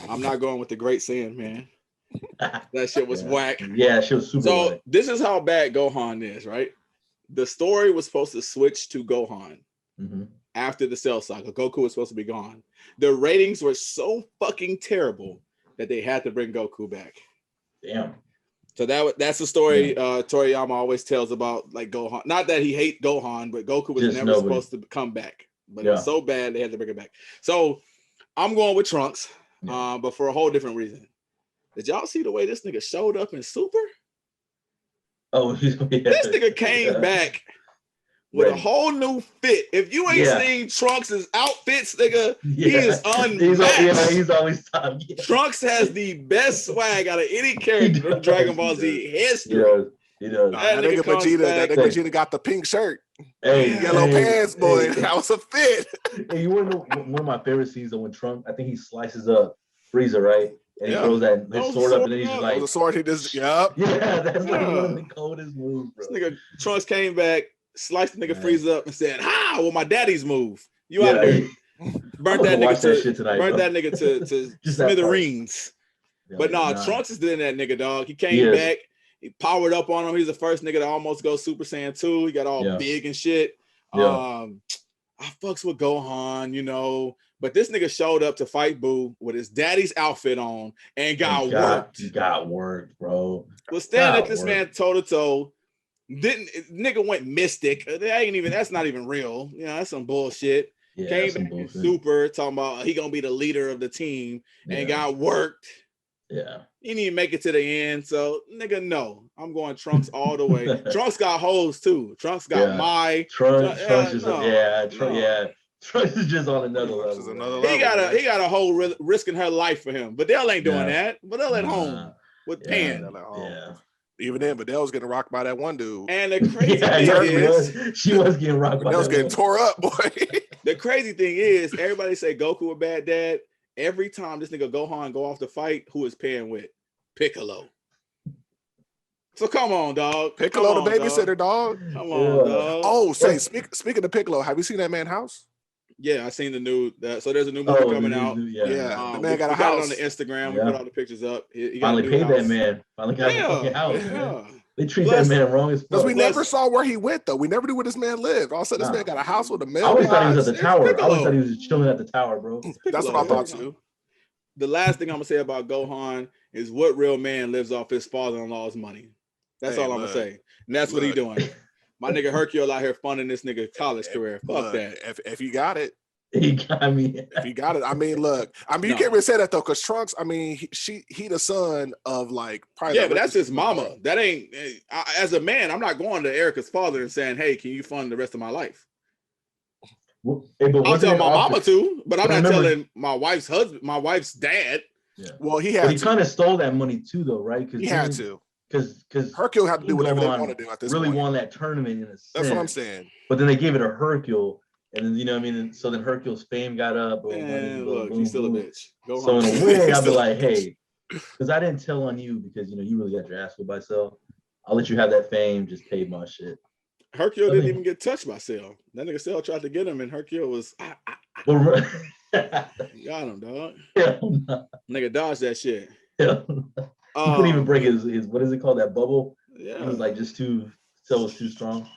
I'm not going with the Great Saiyan, man. That shit was whack. Yeah, she was super whack. This is how bad Gohan is, right? The story was supposed to switch to Gohan after the Cell Saga. Goku was supposed to be gone. The ratings were so fucking terrible that they had to bring Goku back. Damn. So that's the story Toriyama always tells about, like, Gohan. Not that he hates Gohan, but Goku was never supposed to come back. But it was so bad they had to bring it back. So I'm going with Trunks, but for a whole different reason. Did y'all see the way this nigga showed up in Super? Oh, this nigga came back with a whole new fit. If you ain't seen Trunks' outfits, nigga, he is unmatched. He's always top. Trunks has the best swag out of any character in Dragon Ball Z history. He does. That nigga Vegeta got the pink shirt. Yellow pants, boy. That was a fit. Hey, you want to know one of my favorite scenes when Trunks, I think he slices up Frieza, right? And he throws his sword up, and then he's just like, the sword, he just, Yeah, that's like one of the coldest moves, bro. This nigga Trunks came back, sliced the nigga Frieza up, and said, "Ha! Well, my daddy's move. You out there." Burnt that nigga to smithereens. But Trunks is doing that nigga, dog. He came back. He powered up on him. He's the first nigga to almost go Super Saiyan 2. He got all big and shit. I fucks with Gohan, you know. But this nigga showed up to fight Buu with his daddy's outfit on and got worked. He got worked, bro. Was standing at this man toe to toe. Nigga went mystic. That's not even real. You know, that's some bullshit. Yeah, came back in Super talking about he gonna be the leader of the team and got worked. Yeah. He didn't even make it to the end. So, nigga, no. I'm going Trunks all the way. Trunks got hoes too. Trunks got Trunks is just on another level. He got a whole risking her life for him. But Badell ain't doing that. Badell at home with Pan. Even then, Badell's getting rocked by that one dude. And the crazy thing is, she was getting rocked by Badell's getting tore up, boy. The crazy thing is, everybody say Goku a bad dad. Every time this nigga Gohan go off the fight, who is Pan with? Piccolo. So come on, dog. Piccolo the babysitter, dog. Come on, dog. Oh, speaking of Piccolo, have you seen that man house? Yeah, I seen the new. So there's a new movie coming out. The man got a house. Got it on the Instagram. We put all the pictures up. He finally paid that man. Finally got the fucking house. Man. They treat that man wrong as fuck. Because we never saw where he went, though. We never knew where this man lived. All of a sudden, this man got a house with a mailbox. I always thought he was at the tower. I always thought he was just chilling at the tower, bro. That's what I thought too. The last thing I'm gonna say about Gohan is what real man lives off his father-in-law's money. That's all I'm gonna say. And that's what he doing. My nigga Hercule out here funding this nigga college career. Fuck that. If you got it. He got me. If you got it. I mean, look. I mean, you can't really say that though, because Trunks, I mean, he the son of like probably. Yeah, but that's his mama. That ain't as a man, I'm not going to Erica's father and saying, "Hey, can you fund the rest of my life?" I'll tell my mama to, but I'm not telling my wife's husband, my wife's dad. Yeah. Well, he kind of stole that money too, though, right? He had to. Because Hercule had to do whatever they want to do at this point. Really won that tournament in a sense. That's what I'm saying. But then they gave it to Hercule, and then you know what I mean. And so then Hercule's fame got up. Look, he's still a bitch. So in a way, I'd be like, hey, because I didn't tell on you because you really got your ass whipped by Cell. I'll let you have that fame. Just pay my shit. Hercule didn't even get touched by Cell. That nigga Cell tried to get him, and Hercule was got him, dog. Nigga dodged that shit. He couldn't even break his what is it called, that bubble? Yeah, it was like just Cell was too strong.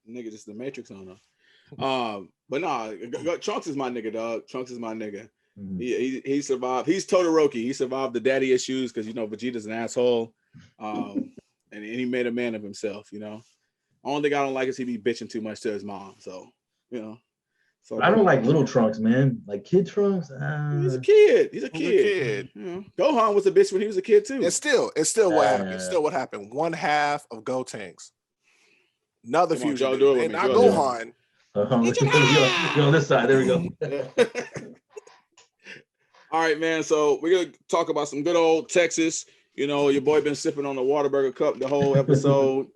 Damn, nigga, just the Matrix on him. But nah, Trunks is my nigga, dog. Trunks is my nigga. He survived. He's Todoroki. He survived the daddy issues because Vegeta's an asshole, and he made a man of himself. Only thing I don't like is he be bitching too much to his mom. So So I don't like little Trunks, man. Like kid Trunks. He's a kid. He's a kid. Gohan was a bitch when he was a kid too. It's still what happened. It's still what happened. One half of Gotenks. Another fusion. And not Gohan. You're on this side. There we go. All right, man. So we're gonna talk about some good old Texas. Your boy been sipping on the Whataburger cup the whole episode.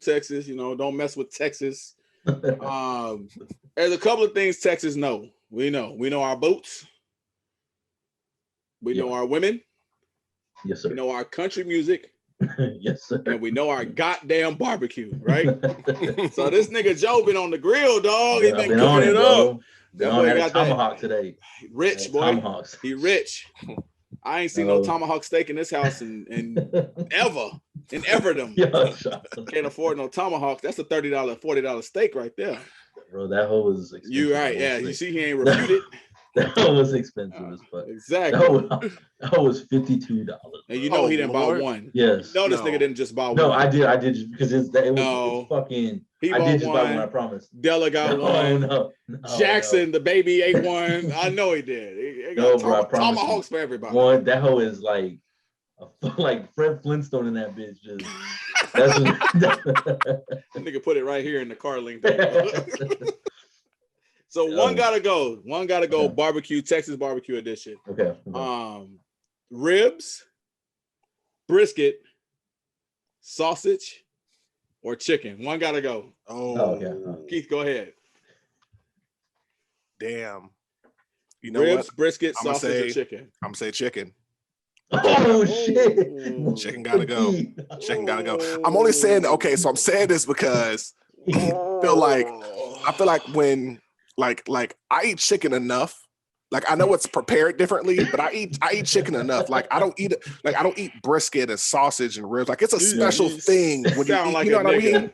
Texas. Don't mess with Texas. There's a couple of things Texas know. We know our boots. We know our women. Yes, sir. We know our country music. Yes, sir. And we know our goddamn barbecue, right? So this nigga Joe been on the grill, dog. He been cooking it up. Been on that tomahawk today. Rich boy. Tomahawks. He rich. I ain't seen no tomahawk steak in this house in ever. In Everdom. Can't afford no tomahawks. That's a $30, $40 steak right there. Bro, that hoe was expensive. You right, yeah. You see he ain't refuted. That hoe was expensive as fuck. Exactly. That hoe was $52. And he didn't buy one. Yes. No, this nigga didn't just buy one. No, I did just because it's fucking. I did just buy one, I promise. Della got one. No, Jackson, the baby, ate one. I know he did. He got bro, tomahawks for everybody. One, that hoe is like Fred Flintstone in that bitch. Just that's that nigga put it right here in the car link. So one gotta go. Okay. Barbecue, Texas barbecue edition. Okay. Ribs, brisket, sausage, or chicken. One gotta go. Okay. Keith, go ahead. Damn. Ribs, brisket, sausage, or chicken. I'm gonna say chicken. Oh shit! Chicken gotta go. Chicken gotta go. I'm only saying so I'm saying this because I feel like when like I eat chicken enough. Like I know it's prepared differently, but I eat chicken enough. Like I don't eat brisket and sausage and ribs. Like it's a special thing when you eat, like you know what I mean?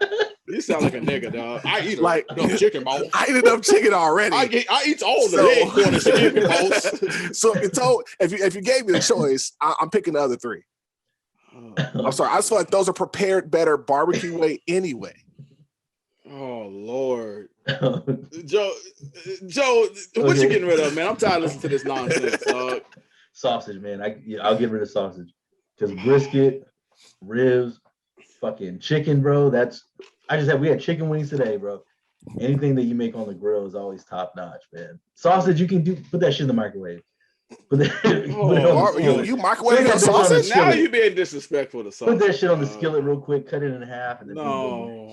You sound like a nigga, dog. I eat enough chicken, bro. I eat enough chicken already. I eat all the leg corners you give me, folks. So if you gave me the choice, I'm picking the other three. I'm sorry. I just feel like those are prepared better barbecue way anyway. Oh Lord, Joe, what you getting rid of, man? I'm tired of listening to this nonsense, dog. Sausage, man. I'll get rid of sausage because brisket, ribs, fucking chicken, bro. We had chicken wings today, bro. Anything that you make on the grill is always top notch, man. Sausage, you can put that shit in the microwave. You microwave your sausage? Now you being disrespectful to sausage. Put that shit on the skillet real quick, cut it in half, and then no,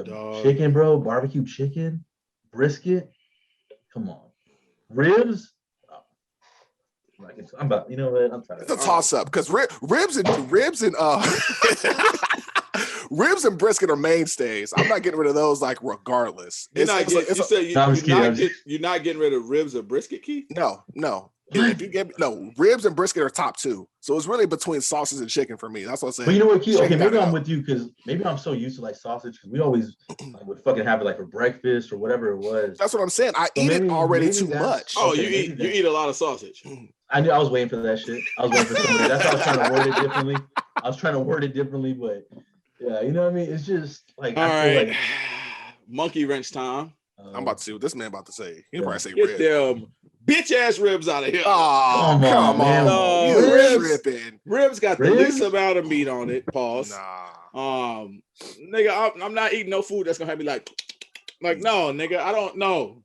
dog. Chicken, bro, barbecue chicken, brisket. Come on, ribs. I'm about. You know what? I'm tired. It's a toss up because ribs and ribs and brisket are mainstays. I'm not getting rid of those regardless. You're not getting rid of ribs or brisket, Keith? No. If you get ribs and brisket are top two. So it's really between sausage and chicken for me. That's what I'm saying. But you know what, Keith? Okay, maybe I'm with you because maybe I'm so used to sausage because we always would fucking have it for breakfast or whatever it was. That's what I'm saying. I eat it already too much. Oh, you eat a lot of sausage. I knew I was waiting for that shit. I was waiting for somebody. That's how I was trying to word it differently. But yeah, you know what I mean? It's just all right. Monkey wrench time. I'm about to see what this man about to say. He'll probably say ribs. Them bitch ass ribs out of here. Oh, come on. Ribs got the least amount of meat on it. Pause. Nah. Nigga, I'm not eating no food that's gonna have me like no, nigga, I don't know.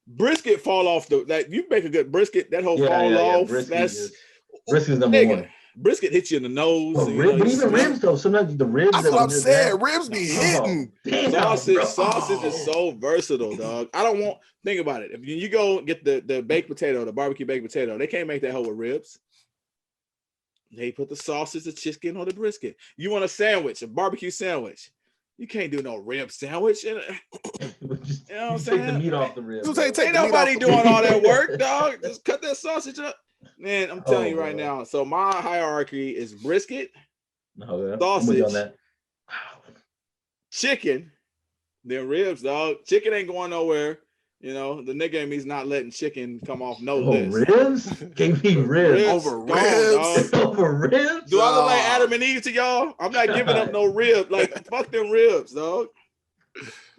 Brisket fall off you make a good brisket, that whole fall off. Brisket's number one. Brisket hits you in the nose. But even ribs though, sometimes the ribs. That's what I'm saying. Ribs be hitting. Sausage is so versatile, dog. Think about it. If you go get the baked potato, the barbecue baked potato, they can't make that whole with ribs. They put the sausage, the chicken, or the brisket. You want a sandwich, a barbecue sandwich. You can't do no rib sandwich. You know what I'm saying? Take the meat off the ribs. Ain't nobody doing all that work, dog. Just cut that sausage up. Man, I'm telling you right now. So my hierarchy is brisket, sausage, chicken, then ribs, dog. Chicken ain't going nowhere. You know, the nigga in me's not letting chicken come off no Oh, list. ribs? Gave me ribs. Over gone, ribs? dog. Over ribs? Do I look like Adam and Eve to y'all? I'm not giving up no rib. Like, fuck them ribs, dog.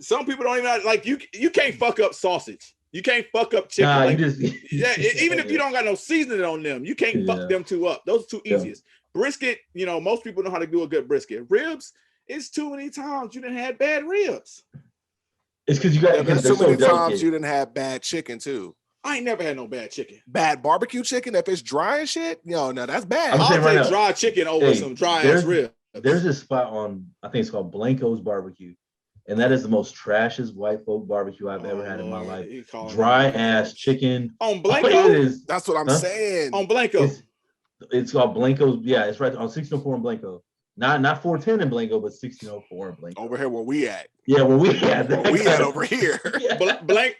Some people don't even like you can't fuck up sausage. You can't fuck up chicken. Nah, like, you just yeah, even if you don't got no seasoning on them, you can't fuck them two up. Those are two easiest. Brisket, you know, most people know how to do a good brisket. Ribs, it's too many times you done had bad ribs. It's because you got there's too many times you didn't have bad chicken too. I ain't never had no bad chicken. Bad barbecue chicken, if it's dry and shit, no, that's bad. I'll take dry chicken over some dry ass ribs. There's this spot on, I think it's called Blanco's Barbecue. And that is the most trashiest white folk barbecue I've ever had in my life. Dry ass chicken. On Blanco? That's what I'm saying. On Blanco. It's called Blanco's. Yeah, it's right on 1604 in Blanco. Not 410 in Blanco, but 1604 in Blanco. Over here where we at. Yeah, where we at. We at over here.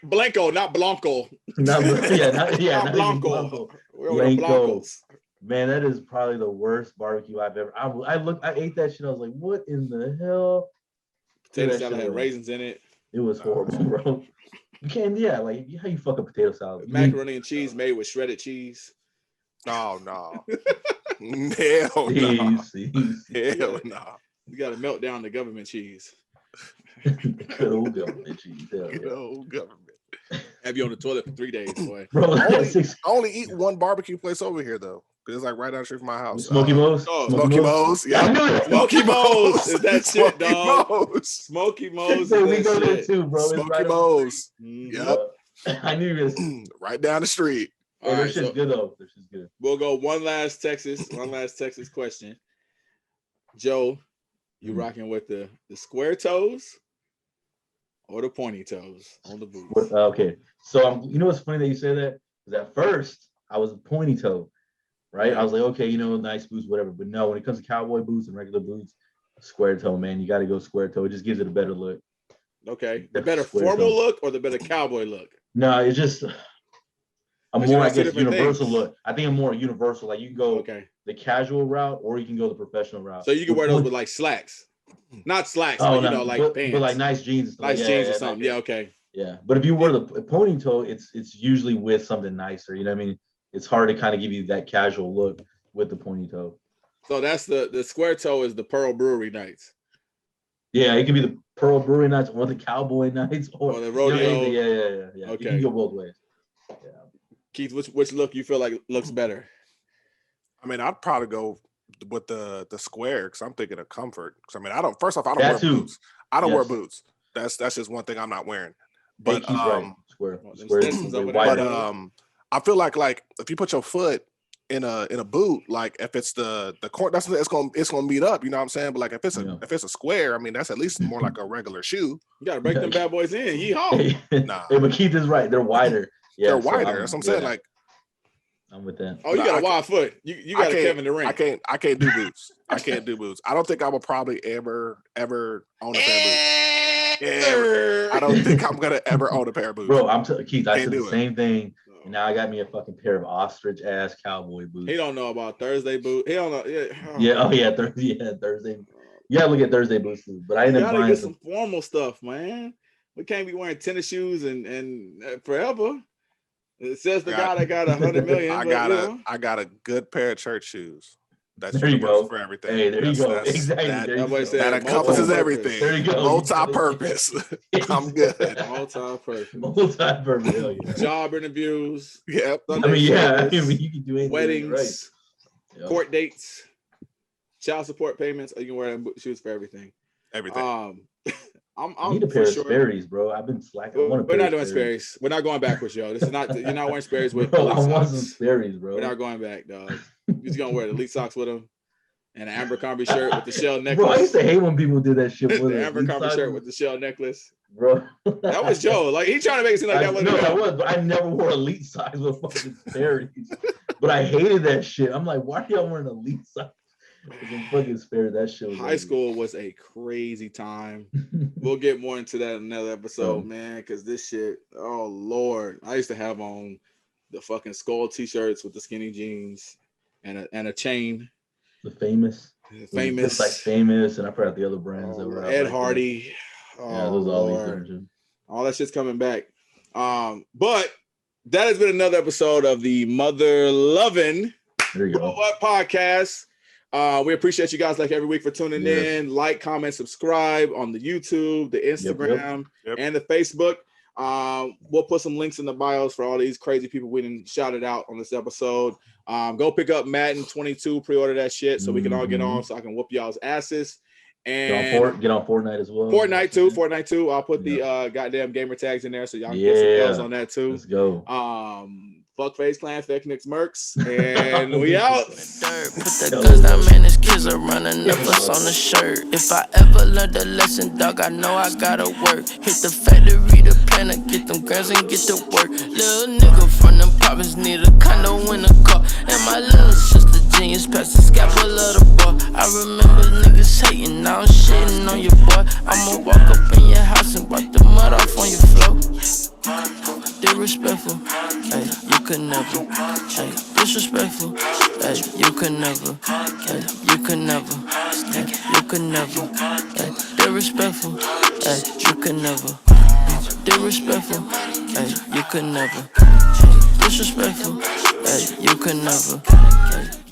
Blanco, not Blanco. Not Blanco. Blanco. Blancos. Man, that is probably the worst barbecue I've ever. I ate that shit. I was like, what in the hell? Potato salad had raisins in it. It was horrible, bro. You can't, like how you fuck a potato salad? Macaroni and cheese made with shredded cheese. No. Hell no. Hell no. You got to melt down the government cheese. Good old government cheese. Good old government. Have you on the toilet for 3 days, boy. Bro, I only eat one barbecue place over here though. Because it's like right down the street from my house. Smoky Mo's? Smoky Mo's. Yeah. I knew it. Smoky Mo's is that shit, dog. Mo's. Smoky Mo's. We go there too, bro. Smoky Mo's. Yep. I knew it. Right down the street. Oh, this shit's good though. This is good. We'll go one last Texas question. Joe, you rocking with the square toes or the pointy toes on the boots? Okay. So you know what's funny that you say that? Because at first I was a pointy toe. Right, I was like, okay, you know, nice boots, whatever. But no, when it comes to cowboy boots and regular boots, square toe, man, you got to go square toe. It just gives it a better look. Okay, the better formal look or the better cowboy look? No, it's just I'm more, I guess, universal look. I think I'm more universal. Like you can go the casual route, or you can go the professional route. So you can wear those with like slacks, not slacks, but you know, like pants, but like nice jeans, jeans or something. Yeah, okay. Yeah, but if you wear the pony toe, it's usually with something nicer. You know what I mean? It's hard to kind of give you that casual look with the pointy toe. So that's the square toe is the Pearl Brewery nights. Yeah, it could be the Pearl Brewery nights or the cowboy nights or the rodeo. Yeah. Okay. You can go both ways. Yeah. Keith, which look you feel like looks better? I mean, I'd probably go with the square because I'm thinking of comfort. Because I mean, I don't wear boots. I don't wear boots. That's just one thing I'm not wearing. But right. Square. But I feel like if you put your foot in a boot, like if it's the court, it's gonna meet up. You know what I'm saying? But like if it's a square, I mean that's at least more like a regular shoe. You gotta break them bad boys in. Yeehaw! Nah. Hey, but Keith is right. They're wider. Yeah, they're wider. That's what I'm saying. Like I'm with that. Oh, you got a wide foot. You got a Kevin Durant. I can't do boots. I can't do boots. I don't think I will probably ever own a pair of boots. Yeah, I don't think I'm gonna ever own a pair of boots. Bro, Keith, I said the same thing. And now I got me a fucking pair of ostrich ass cowboy boots. He don't know about Thursday boots. He don't know. Thursday. You gotta look at Thursday boots too. But I ended up buying get some formal stuff, man. We can't be wearing tennis shoes and forever. It says the guy that got 100 million. I got a good pair of church shoes. That's there you go for everything. Hey, there you go. Exactly. That encompasses everything. There you go. Multi-purpose. I'm good. Multi-purpose. Hell yeah. Job interviews. Yep. I mean, you can do anything. Weddings, court dates, child support payments. You can wear shoes for everything. Everything. I need a pair of Sperry's, bro. I've been slacking. We're not doing Sperry's. We're not going backwards, yo. This is not. You're not wearing Sperry's with. Bro, I want some Sperry's, bro. We're not going back, dog. You're just gonna wear the elite socks with them, and an Abercrombie shirt with the shell necklace. Bro, I used to hate when people did that shit with the Abercrombie shirt with the shell necklace. Bro, that was Joe. Like he trying to make it seem like that wasn't. No, that was. But I never wore elite socks with fucking Sperry's. But I hated that shit. I'm like, why are y'all wearing elite socks? Fucking Sperry's. That shit. High school was a crazy time. We'll get more into that in another episode, man. Because this shit, oh Lord, I used to have on the fucking Skull t-shirts with the skinny jeans and a chain. The famous, like famous, and I forgot the other brands that were out. Ed Hardy. Yeah, those all these. All that shit's coming back. But that has been another episode of the Mother Lovin' What podcast. We appreciate you guys like every week for tuning in. Like, comment, subscribe on the YouTube, the Instagram, and the Facebook. We'll put some links in the bios for all these crazy people we didn't shout it out on this episode. Go pick up Madden 22, pre-order that shit so we can all get on so I can whoop y'all's asses. And get on Fortnite as well. Fortnite too. I'll put the goddamn gamer tags in there so y'all can get some L's on that too. Let's go. Fuck Face Clan, Fake Nicks Mercs, and we out. Put the guns down, man, his kids are running up us on the shirt. If I ever learned a lesson, dog, I know I gotta work. Hit the factory, the planet, get them girls and get to work. Little nigga from them province need a condo in a car. And my little sister genius past the scalpel of the bar. I remember niggas hating, now I'm shitting on your boy. I'ma walk up in your house and wipe the mud off on your floor. Disrespectful, hey, you could never, hey, disrespectful, hey, you could never, hey, you could never, hey, you could never, hey, disrespectful, hey, you could never, disrespectful, hey, you could never, disrespectful, hey, you could never, hey.